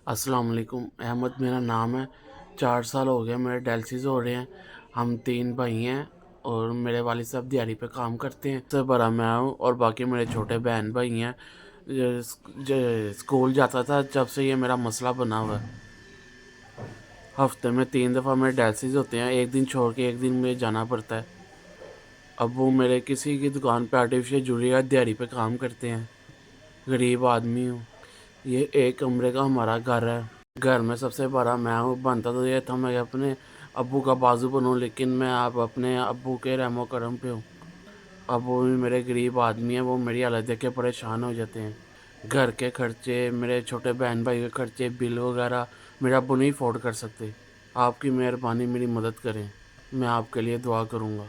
अस्सलाम वालेकुम। अहमद मेरा नाम है। 4 साल हो गए मेरे डायलिसिस हो रहे हैं। हम 3 भाई हैं और मेरे वालिद साहब दिहाड़ी पे काम करते हैं। सबसे बड़ा मैं हूँ और बाकी मेरे छोटे बहन भाई हैं। स्कूल जाता था जब से ये मेरा मसला बना हुआ है। हफ्ते में 3 दफ़ा मेरे डायलिसिस होते हैं, एक दिन छोड़ के एक दिन मुझे जाना पड़ता है। अब वो मेरे किसी की दुकान पे आर्टिफिशियल जूलरी का दिहाड़ी पे काम करते हैं। गरीब आदमी हूँ। ये एक कमरे का हमारा घर है। घर में सबसे बड़ा मैं हूँ। बनता तो ये था मैं अपने अब्बू का बाजू बनूँ, लेकिन मैं अब अपने अब्बू के रहमो करम पे हूँ। अब वो भी मेरे गरीब आदमी हैं, वो मेरी हालत देख के परेशान हो जाते हैं। घर के खर्चे, मेरे छोटे बहन भाई के खर्चे, बिल वगैरह मेरा अब्बू नहीं अफोर्ड कर सकते। आपकी मेहरबानी मेरी मदद करें, मैं आपके लिए दुआ करूँगा।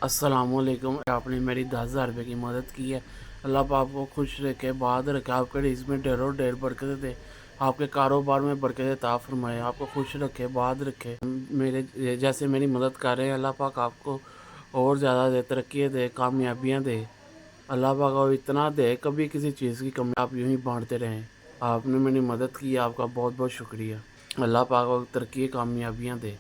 अस्सलामुअलैकुम। आपने मेरी 10,000 रुपये की मदद की है। अल्लाह पाक आपको खुश रखे, बात रखे, आपके रिज़्क़ में ढेरों ढेर बरकत दे, आपके कारोबार में बरकत अता फरमाए, आपको खुश रखे, बात रखे। मेरे जैसे मेरी मदद कर रहे हैं, अल्लाह पाक आपको और ज़्यादा दे, तरक्की दे, कामयाबियाँ दे। अल्लाह पाक और इतना दे, कभी किसी चीज़ की कमी आप यूँ ही बांटते रहें। आपने मेरी मदद की, आपका बहुत बहुत शुक्रिया। अल्लाह पाक और तरक्की कामयाबियाँ दे।